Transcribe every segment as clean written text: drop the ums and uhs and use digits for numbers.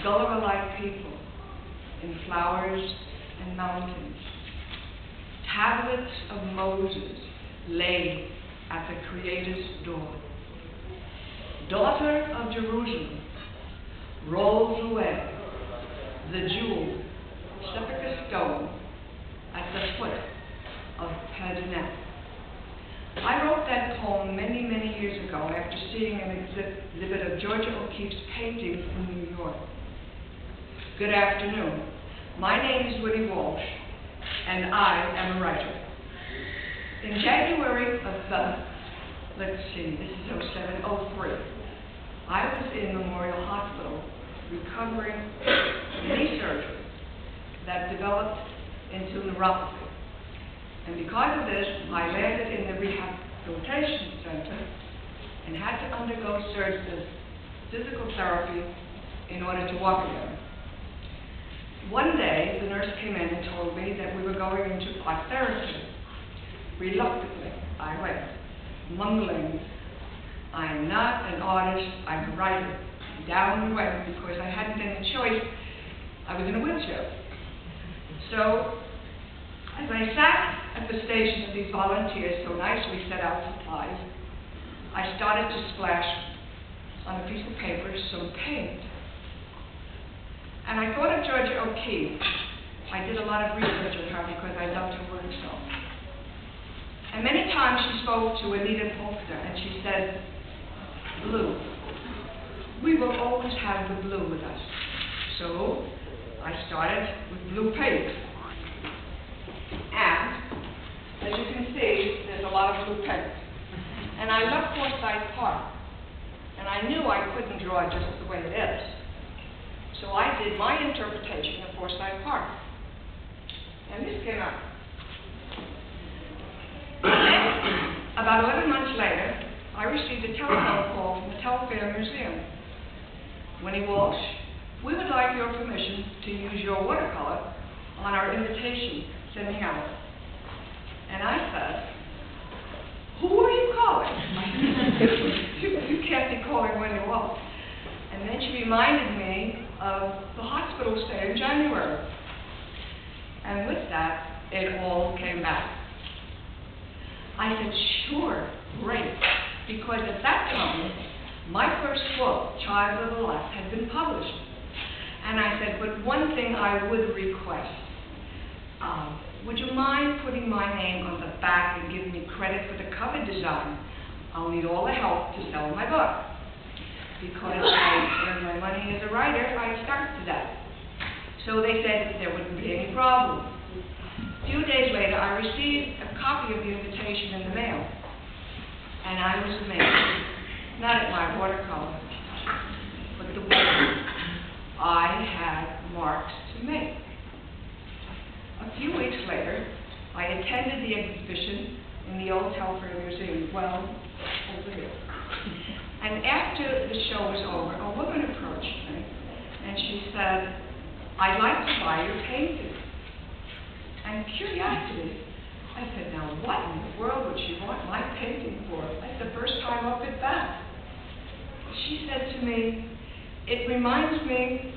Gulliver-like people in flowers and mountains. Tablets of Moses lay at the Creator's door. Daughter of Jerusalem rolls away the jeweled sepulchre stone at the foot of Pednet. I wrote that poem many, many years ago after seeing an exhibit of Georgia O'Keeffe's paintings in New York. Good afternoon. My name is Winnie Walsh, and I am a writer. In January of, this is 03, I was in Memorial Hospital recovering from knee surgery that developed into neuropathy. And because of this, I landed in the rehabilitation center and had to undergo surgery, physical therapy, in order to walk again. One day, the nurse came in and told me that we were going into art therapy. Reluctantly, I went, mumbling, "I'm not an artist, I'm a writer." Down we went because I hadn't any choice. I was in a wheelchair. So, as I sat at the station with these volunteers so nicely set out supplies, I started to splash on a piece of paper some paint. And I thought of Georgia O'Keeffe. I did a lot of research on her because I loved her work so. And many times she spoke to Anita Polster and she said, "Blue. We will always have the blue with us." So I started with blue paint. And as you can see, there's a lot of blue paint. And I love Forsyth Park. And I knew I couldn't draw just the way it is. So I did my interpretation of Forsyth Park. And this came out. And about 11 months later, I received a telephone call from the Telfair Museum. "Winnie Walsh, we would like your permission to use your watercolor on our invitation sending out." And I said, "Who are you calling?" You can't be calling Winnie Walsh. And then she reminded me of the hospital stay in January. And with that, it all came back. I said, "Sure, great," because at that time, my first book, Child of the Left, had been published. And I said, "But one thing I would request, would you mind putting my name on the back and giving me credit for the cover design? I'll need all the help to sell my book." Because I earn my money as a writer, I stuck to that. So they said there wouldn't be any problem. A few days later, I received a copy of the invitation in the mail. And I was amazed, not at my watercolor, but the way I had marks to make. A few weeks later, I attended the exhibition in the old Telfair Museum, well, over here. And after the show was over, a woman approached me, and she said, "I'd like to buy your painting." And curiosity, I said, "Now what in the world would she want my painting for? That's the first time up at that." She said to me, "It reminds me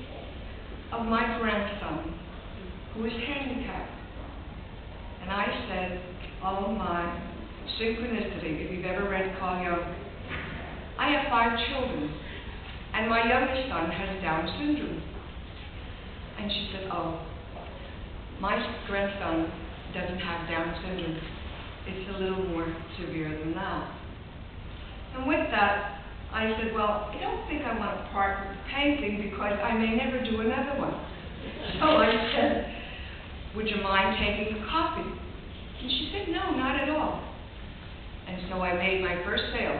of my grandson, who is handicapped." And I said, "Oh my, synchronicity, if you've ever read Carl Jung. I have 5 children, and my youngest son has Down syndrome." And she said, "Oh, my grandson doesn't have Down syndrome. It's a little more severe than that." And with that, I said, "Well, I don't think I want to part with the painting because I may never do another one." So I said, "Would you mind taking a copy?" And she said, "No, not at all." And so I made my first sale,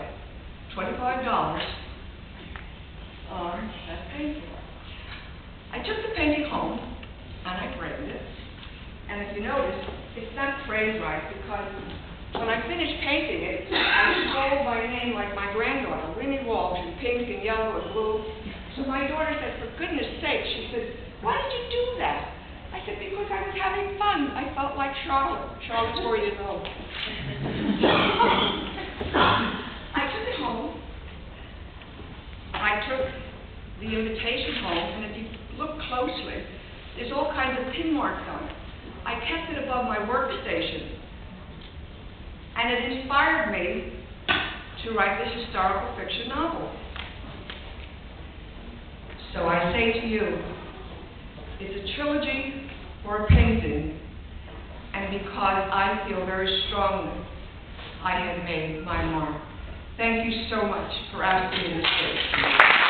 $25 on that painting. I took the painting home and I framed it. And if you notice, it's not framed right because when I finished painting it, I scrolled my name like my granddaughter, Winnie Walsh, in pink and yellow and blue. So my daughter said, "For goodness sake," she said, "why did you do that?" I said, "Because I was having fun. I felt like Charlotte. Charlotte's 4 years old." I took it home. I took the invitation home, and if you look closely, there's all kinds of pin marks on it. I kept it above my workstation, and it inspired me to write this historical fiction novel. So I say to you, it's a trilogy or a painting, and because I feel very strongly, I have made my mark. Thank you so much for asking me to speak.